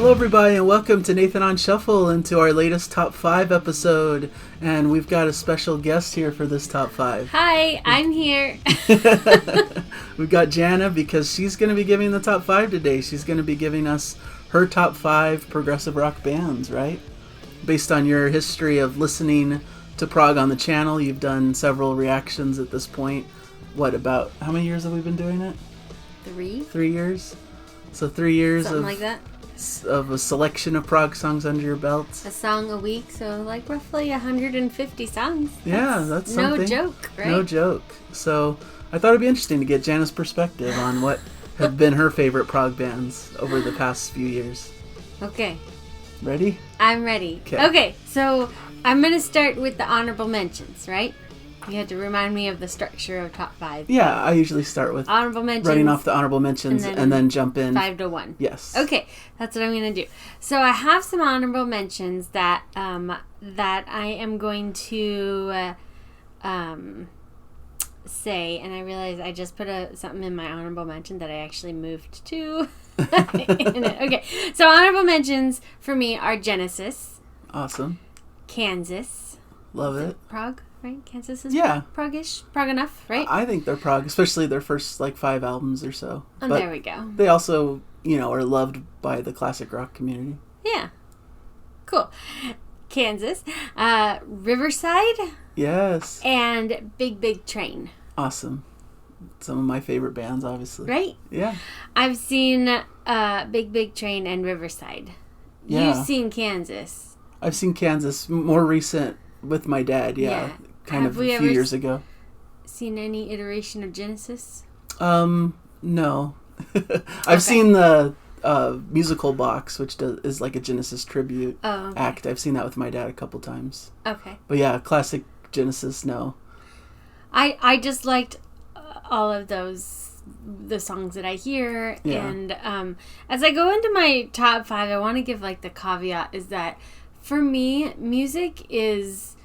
Hello everybody and welcome to Nathan on Shuffle and to our latest Top 5 episode. And we've got a special guest here for this Top 5. Hi, I'm here. We've got Jana because she's going to be giving the Top 5 today. She's going to be giving us her Top 5 progressive rock bands, right? Based on your history of listening to Prog on the channel, you've done several reactions at this point. How many years have we been doing it? 3. 3 years? So 3 years Something like that. Of a selection of prog songs under your belt. A song a week, so like roughly 150 songs. That's something. No joke, right? No joke. So I thought it'd be interesting to get Jana's perspective on what have been her favorite prog bands over the past few years. Okay. Ready? I'm ready. Okay, so I'm going to start with the honorable mentions, right? You had to remind me of the structure of Top 5. Yeah, I usually start with honorable mentions, running off the honorable mentions and then jump in 5 to 1. Yes. Okay, that's what I'm going to do. So I have some honorable mentions that that I am going to say, and I realized I just put something in my honorable mention that I actually moved to. in it. Okay, so honorable mentions for me are Genesis. Awesome. Kansas. Love it. Prog. Right? Kansas is prog-ish. Prog enough, right? I think they're prog, especially their first 5 albums or so. And there we go. They also, are loved by the classic rock community. Yeah. Cool. Kansas. Riverside. Yes. And Big Big Train. Awesome. Some of my favorite bands, obviously. Right? Yeah. I've seen Big Big Train and Riverside. Yeah. You've seen Kansas. I've seen Kansas, more recent with my dad, yeah. Kind of a few years ago. Seen any iteration of Genesis? No. I've seen the musical box, which is like a Genesis tribute act. I've seen that with my dad a couple times. Okay. But yeah, classic Genesis, no. I just liked all of the songs that I hear. Yeah. And as I go into my top 5, I want to give the caveat is that for me, music is...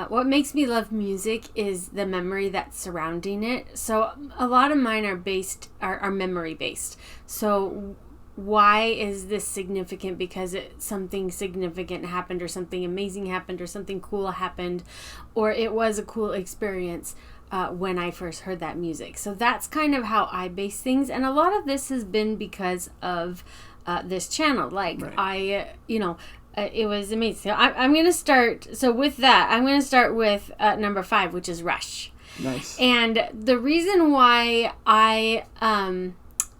what makes me love music is the memory that's surrounding it. So a lot of mine are memory based. So why is this significant? Because something significant happened, or something amazing happened, or something cool happened, or it was a cool experience when I first heard that music. So that's kind of how I base things. And a lot of this has been because of this channel. It was amazing. So I'm going to start. So with that, I'm going to start with number 5, which is Rush. Nice. And the reason why I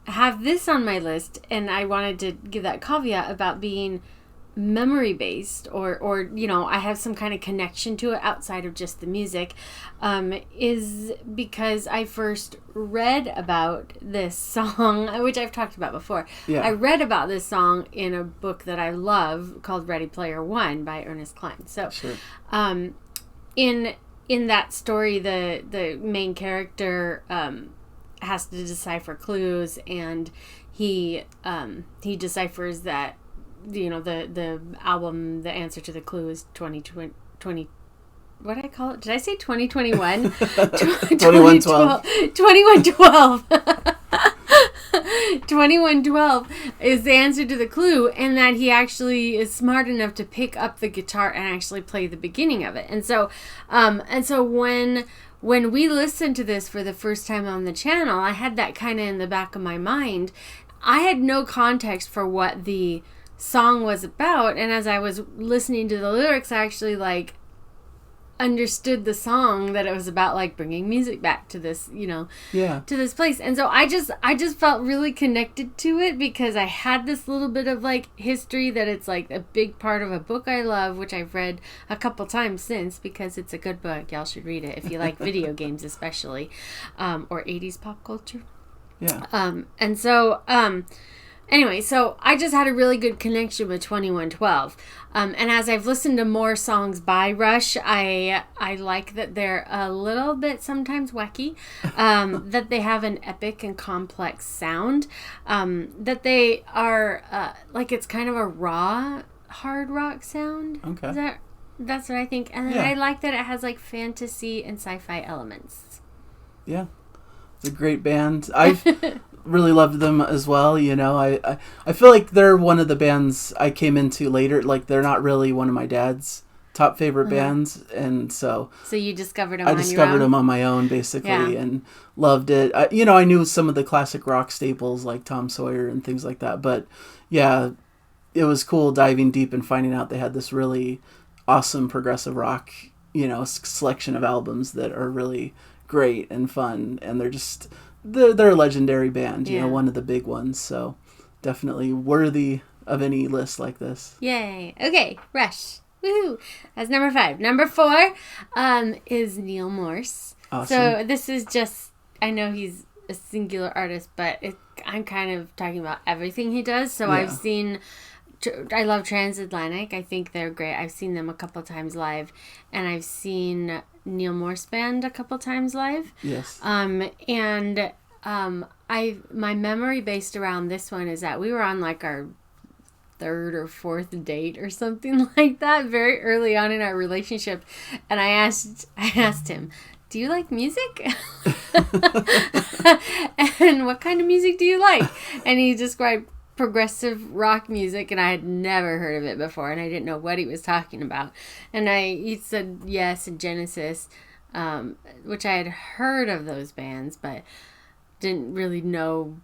have this on my list, and I wanted to give that caveat about being memory based, or I have some kind of connection to it outside of just the music, is because I first read about this song, which I've talked about before. Yeah. I read about this song in a book that I love called Ready Player One by Ernest Cline. So, sure. In that story, the main character has to decipher clues, and he deciphers that the album, the answer to the clue is 2020. What did I call it? Did I say 2021? 2112. 2112. 2112 is the answer to the clue, and that he actually is smart enough to pick up the guitar and actually play the beginning of it. And so when we listened to this for the first time on the channel, I had that kind of in the back of my mind. I had no context for what the song was about, and as I was listening to the lyrics, I actually understood the song, that it was about bringing music back to this to this place. And so I just felt really connected to it because I had this little bit of history, that it's a big part of a book I love, which I've read a couple times since, because it's a good book. Y'all should read it if you like video games, especially or 80s pop culture. Anyway, so I just had a really good connection with 2112. And as I've listened to more songs by Rush, I like that they're a little bit sometimes wacky, that they have an epic and complex sound, that they are, it's kind of a raw, hard rock sound. Okay. That's what I think. And then I like that it has fantasy and sci-fi elements. Yeah. It's a great band. really loved them as well. You know, I feel like they're one of the bands I came into later. Like, they're not really one of my dad's top favorite bands, and so you discovered them. I discovered them on my own, basically, and loved it. I knew some of the classic rock staples like Tom Sawyer and things like that, but yeah, it was cool diving deep and finding out they had this really awesome progressive rock, selection of albums that are really great and fun, and they're a legendary band, one of the big ones, so definitely worthy of any list like this. Yay. Okay, Rush. Woohoo! That's number 5. Number 4 is Neal Morse. Awesome. So this is just, I know he's a singular artist, but I'm kind of talking about everything he does. So I love Transatlantic. I think they're great. I've seen them a couple times live, and I've seen Neal Morse Band a couple times live. Yes. My memory based around this one is that we were on like our 3rd or 4th date or something like that, very early on in our relationship, and I asked him, do you like music? And what kind of music do you like? And he described progressive rock music, and I had never heard of it before, and I didn't know what he was talking about. And he said yes, and Genesis, which I had heard of those bands, but didn't really know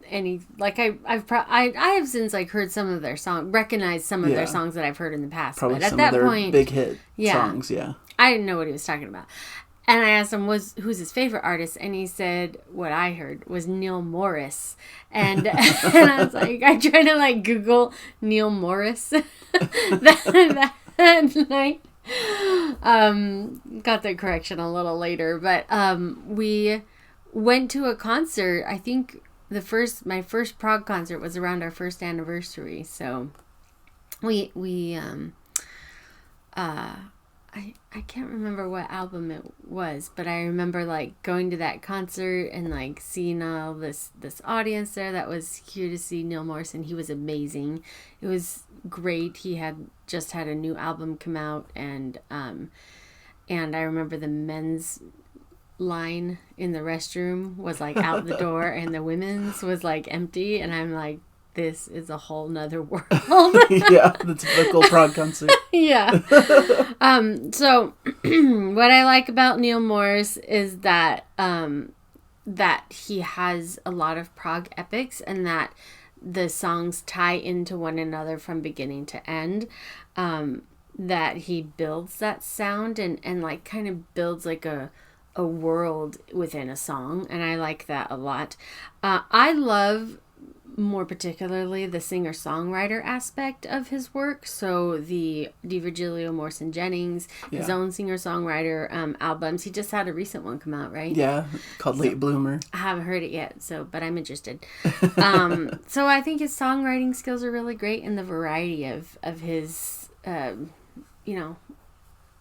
any. Like I have since like heard some of their songs, recognized some of their songs that I've heard in the past. Probably but some at that of their point, big hit songs. Yeah, I didn't know what he was talking about. And I asked him, who's his favorite artist? And he said, what I heard was Neal Morse. And and I was like, I tried to like Google Neal Morse that night. Got the correction a little later. But we went to a concert. I think my first Prog concert was around our first anniversary. So I can't remember what album it was, but I remember like going to that concert and like seeing all this audience there that was here to see Neal Morse, and he was amazing. It was great. He had just had a new album come out, and I remember the men's line in the restroom was like out the door, and the women's was like empty, and I'm like, this is a whole nother world. Yeah, the typical Prog concert. Yeah. So what I like about Neal Morse is that that he has a lot of prog epics, and that the songs tie into one another from beginning to end. That he builds that sound and like kind of builds like a world within a song, and I like that a lot. I love more particularly the singer-songwriter aspect of his work. So the DiVirgilio, Morse and Jennings, his own singer-songwriter albums. He just had a recent one come out, right? Yeah, called Late Bloomer. I haven't heard it yet, but I'm interested. So I think his songwriting skills are really great, and the variety of his,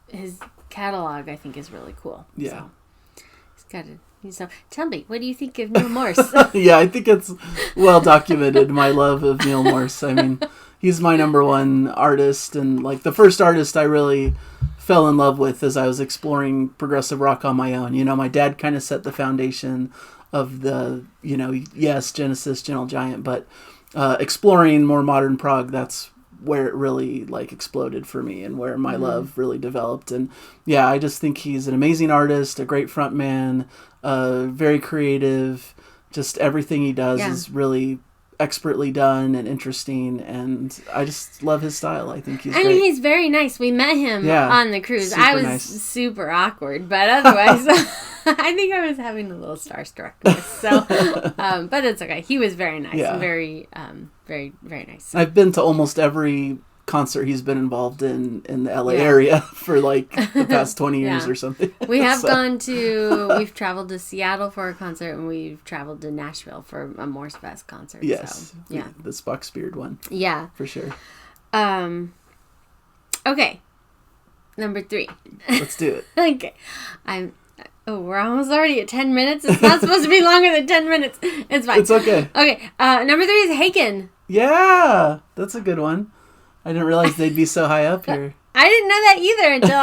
his catalog, I think, is really cool. Yeah. So he's got it. So tell me, what do you think of Neal Morse? Yeah, I think it's well documented, my love of Neal Morse. I mean, he's my number one artist, and like the first artist I really fell in love with as I was exploring progressive rock on my own. My dad kind of set the foundation of the, Genesis, Gentle Giant, but exploring more modern prog, that's where it really like exploded for me, and where my love really developed. And yeah, I just think he's an amazing artist, a great front man, very creative. Just everything he does is really expertly done and interesting, and I just love his style. I think he's great. He's very nice. We met him on the cruise. I was super awkward, but otherwise I think I was having a little starstruckness. So but it's okay. He was very nice and very very, very nice. I've been to almost every concert he's been involved in the LA area for like the past 20 years or something. We have we've traveled to Seattle for a concert, and we've traveled to Nashville for a Morse Fest concert. Yes. So, The Spock Speared one. Yeah. For sure. Okay. Number 3. Let's do it. Okay. We're almost already at 10 minutes. It's not supposed to be longer than 10 minutes. It's fine. It's okay. Okay. Number 3 is Haken. Yeah. That's a good one. I didn't realize they'd be so high up here. I didn't know that either until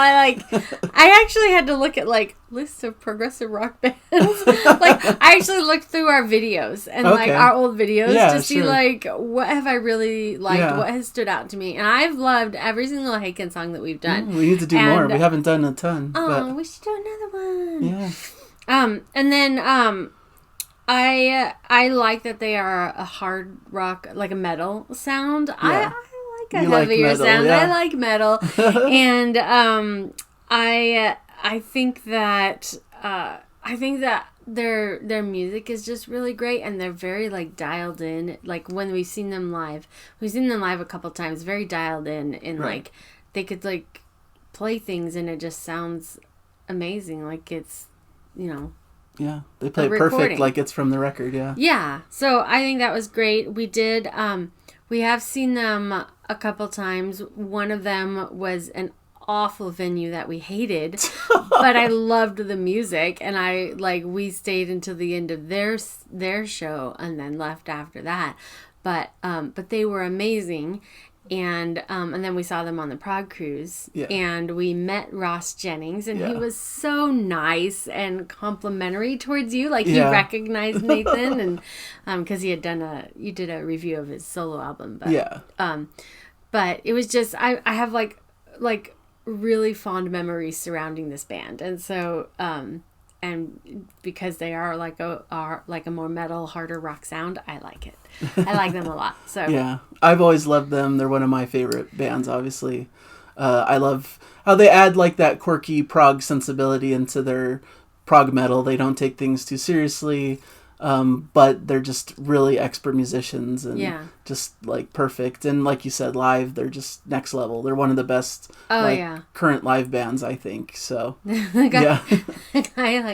I actually had to look at lists of progressive rock bands. I actually looked through our videos and our old videos to see what have I really liked, what has stood out to me. And I've loved every single Haken song that we've done. We need to do more. We haven't done a ton. Oh, we should do another one. Yeah. And then I like that they are a hard rock, like a metal sound. Yeah. I like a heavier sound. Yeah. I like metal. And I think that their music is just really great, and they're very dialed in. Like when we've seen them live a couple times, very dialed in right. They could play things and it just sounds amazing. Like it's, yeah, they play it perfect, like it's from the record. Yeah. Yeah. So I think that was great. We did. We have seen them a couple times. One of them was an awful venue that we hated, but I loved the music, and we stayed until the end of their show and then left after that. But they were amazing. And then we saw them on the Prog cruise, and we met Ross Jennings, and he was so nice and complimentary towards you. He recognized Nathan, and because you did a review of his solo album, but it was just I have really fond memories surrounding this band, and so and because they are like a more metal, harder rock sound, I like it. I like them a lot. So yeah, I've always loved them. They're one of my favorite bands, obviously. I love how they add that quirky prog sensibility into their prog metal. They don't take things too seriously, but they're just really expert musicians and just perfect. And like you said, live, they're just next level. They're one of the best current live bands, I think. So the guy,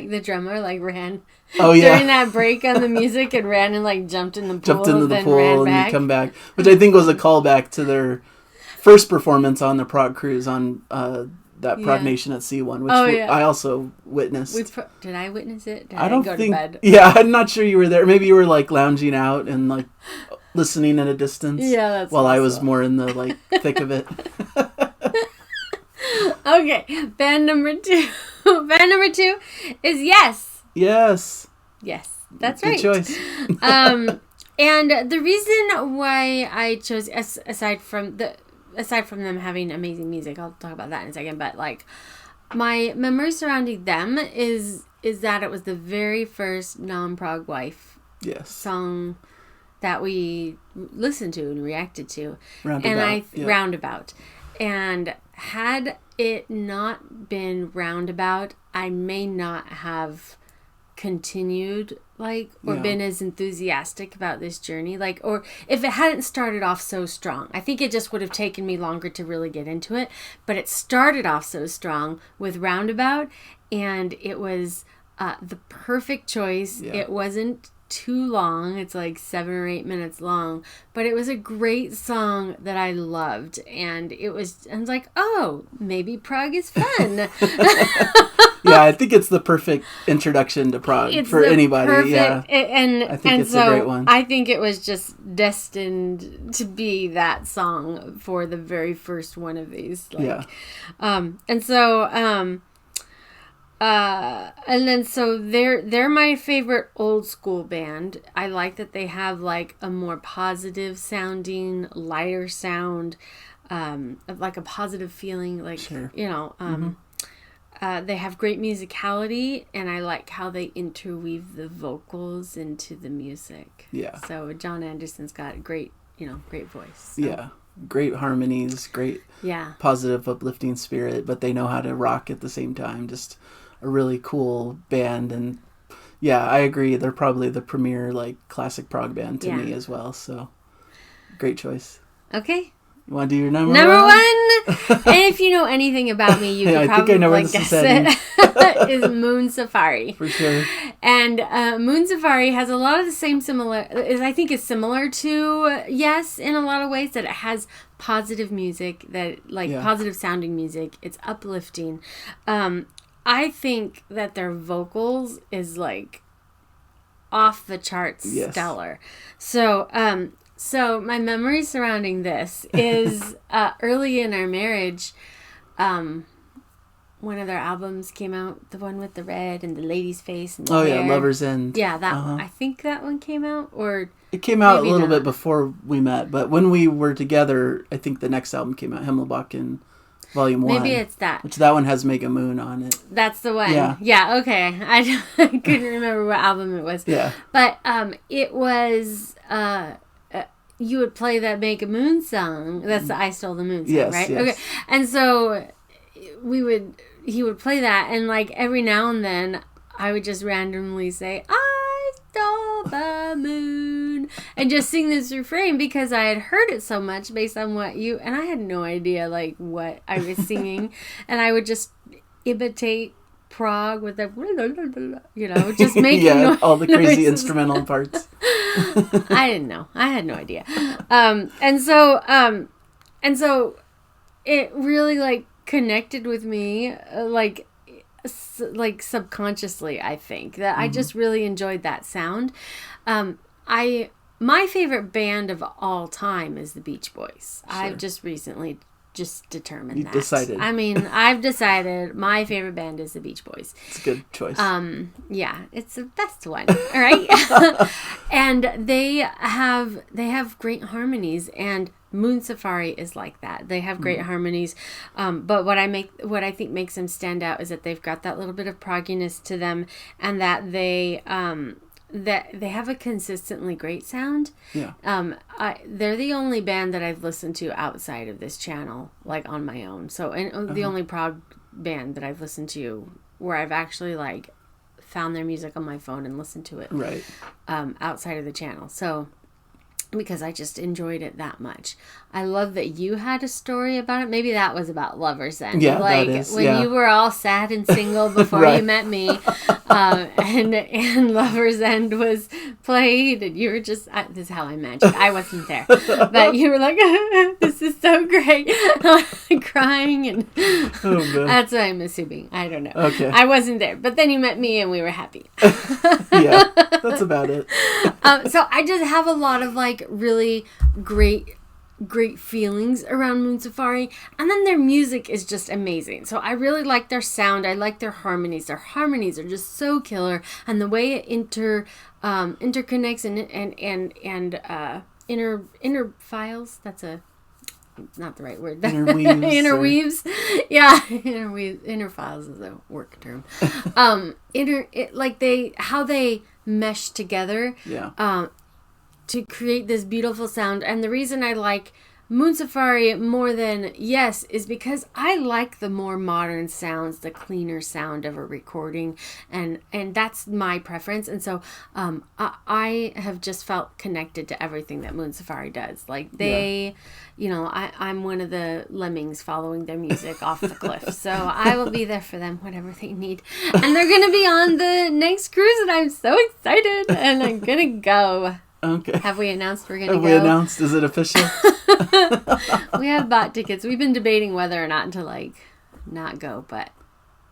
the drummer, ran during that break on the music and ran and jumped in the pool. Jumped into the pool and then come back, which I think was a callback to their first performance on the Prog cruise on that Prog Nation at Sea one, which I also witnessed. Did I witness it? I don't go think. To bed? Yeah, I'm not sure you were there. Maybe you were lounging out and listening at a distance. Yeah, that's while I was more in the thick of it. Okay, band number 2. Band number 2 is Yes. Yes. Yes, that's Good right. Choice. And the reason why I chose, aside from them having amazing music, I'll talk about that in a second, but my memory surrounding them is that it was the very first non-prog wife song that we listened to and reacted to. Roundabout. And had it not been Roundabout, I may not have continued been as enthusiastic about this journey, or if it hadn't started off so strong. I think it just would have taken me longer to really get into it, but it started off so strong with Roundabout, and it was the perfect choice. It wasn't too long. It's 7 or 8 minutes long, but it was a great song that I loved, and I was oh, maybe prog is fun. Yeah, I think it's the perfect introduction to prog for anybody. I think it's a great one. I think it was just destined to be that song for the very first one of these. And then they're my favorite old school band. I like that they have a more positive sounding, lighter sound, a positive feeling. Sure. They have great musicality, and I like how they interweave the vocals into the music. Yeah. So John Anderson's got great voice. So. Yeah. Great harmonies, great positive, uplifting spirit, but they know how to rock at the same time. Just a really cool band, and I agree. They're probably the premier classic prog band to me as well. So, great choice. Okay. You want to do your number one? And if you know anything about me, you can probably guess it. Is Moon Safari. For sure. And Moon Safari has a lot of the same I think is similar to Yes in a lot of ways, that it has positive music, that positive sounding music. It's uplifting. I think that their vocals is off the charts stellar. So my memory surrounding this is early in our marriage, one of their albums came out, the one with the red and the lady's face and the hair. Yeah, Lover's End. Yeah, that one. I think that one came out, or it came out a little bit before we met, but when we were together, I think the next album came out, Himmelbacken Volume 1. Maybe it's that. Which that one has Mega Moon on it. That's the one. Yeah, okay. I couldn't remember what album it was. Yeah. But it was... you would play that Mega Moon song. That's the I Stole the Moon song, right? Yes. Okay. And so he would play that, and like every now and then I would just randomly say, I stole the moon, and just sing this refrain because I had heard it so much based on and I had no idea like what I was singing, and I would just imitate Prog with the, just making all the crazy noises. instrumental parts. I didn't know. I had no idea. And so it really like connected with me, like subconsciously, I think that I just really enjoyed that sound. My favorite band of all time is the Beach Boys. Sure. I've just recently determined that. Decided. I mean, I've decided my favorite band is the Beach Boys. It's a good choice. Yeah, it's the best one. All right. And they have great harmonies, and Moon Safari is like that. They have great harmonies. But what I think makes them stand out is that they've got that little bit of progginess to them, and that they have a consistently great sound. Yeah. They're the only band that I've listened to outside of this channel, like on my own. So, and the only prog band that I've listened to where I've actually like found their music on my phone and listened to it. Right. Outside of the channel. So, because I just enjoyed it that much. I love that you had a story about it. Maybe that was about Lover's End. Yeah, like that is. When you were all sad and single before Right. you met me, and Lover's End was played, and you were just, this is how I imagined. I wasn't there. But you were like, this is so great. Crying, and that's what I'm assuming. I don't know. Okay. I wasn't there. But then you met me and we were happy. Yeah, that's about it. So I just have a lot of like really great feelings around Moon Safari, and then their music is just amazing. So I really like their sound. I like their harmonies. Their harmonies are just so killer, and the way it interconnects and inner files. That's not the right word. Interweaves. Yeah, inner files is a work term. How they mesh together. Yeah. To create this beautiful sound. And the reason I like Moon Safari more than Yes is because I like the more modern sounds, the cleaner sound of a recording, and that's my preference. And so I have just felt connected to everything that Moon Safari does. Like they, I'm one of the lemmings following their music off the cliff. So I will be there for them, whatever they need. And they're going to be on the next cruise, and I'm so excited, and I'm going to go. Okay. Have we announced we're going to go? Have we announced? Is it official? We have bought tickets. We've been debating whether or not to not go, but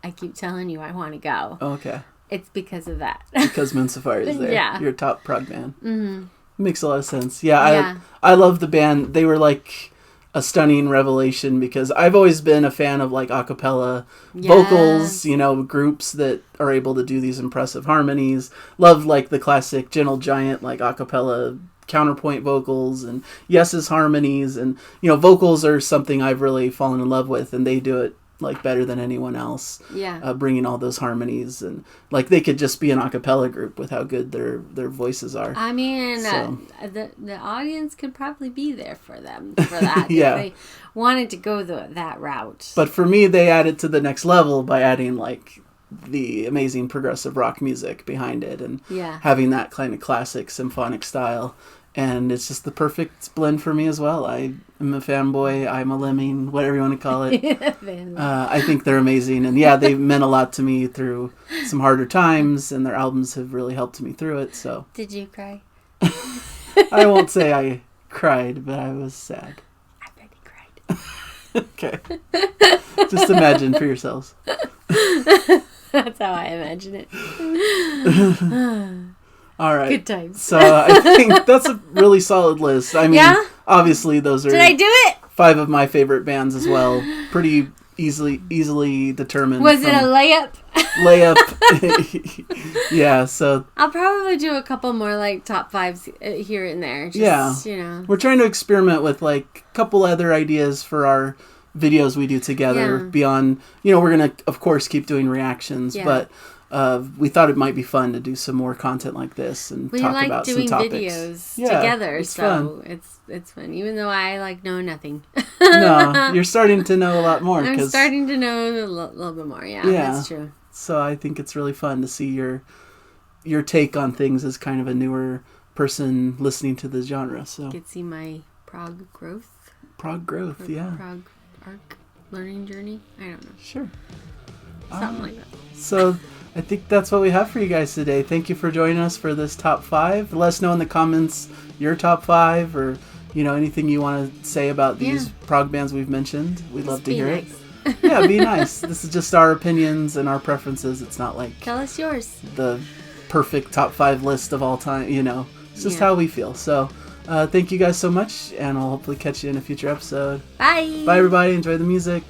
I keep telling you I want to go. Okay. It's because of that. Because Moon Safari is there. Yeah. You're a top prog band. Mm-hmm. Makes a lot of sense. Yeah. I love the band. They were like a stunning revelation because I've always been a fan of like a cappella vocals, groups that are able to do these impressive harmonies. Love like the classic Gentle Giant, like a cappella counterpoint vocals and Yes's harmonies. And, vocals are something I've really fallen in love with, and they do it like better than anyone else. Yeah. Bringing all those harmonies, and like they could just be an a cappella group with how good their voices are. I mean, the audience could probably be there for them for that. Yeah. If they wanted to go that route. But for me, they added to the next level by adding like the amazing progressive rock music behind it, and having that kind of classic symphonic style. And it's just the perfect blend for me as well. I am a fanboy. I'm a lemming, whatever you want to call it. I think they're amazing. And they've meant a lot to me through some harder times, and their albums have really helped me through it. So Did you cry? I won't say I cried, but I was sad. I bet he cried. Okay. Just imagine for yourselves. That's how I imagine it. All right. Good times. So I think that's a really solid list. I mean, obviously those are... Did I do it? 5 of my favorite bands as well. Pretty easily determined. Was it a layup? Layup. Yeah, so I'll probably do a couple more like top fives here and there. Just, you know. We're trying to experiment with like a couple other ideas for our videos we do together beyond, we're going to, of course, keep doing reactions, but we thought it might be fun to do some more content like this and talk about some topics. We like doing videos together, it's so fun. It's fun, even though I know nothing. No, you're starting to know a lot more. I'm starting to know a little bit more, yeah, that's true. So I think it's really fun to see your take on things as kind of a newer person listening to the genre. So you could see my prog growth. Prog Arc learning journey. I don't know. Sure. Something like that. So I think that's what we have for you guys today. Thank you for joining us for this top 5. Let us know in the comments your top 5 or anything you want to say about these prog bands we've mentioned. We'd love to hear it. Yeah, be nice. This is just our opinions and our preferences. It's not like tell us yours. The perfect top 5 list of all time. It's just how we feel. So thank you guys so much, and I'll hopefully catch you in a future episode. Bye. Bye, everybody. Enjoy the music.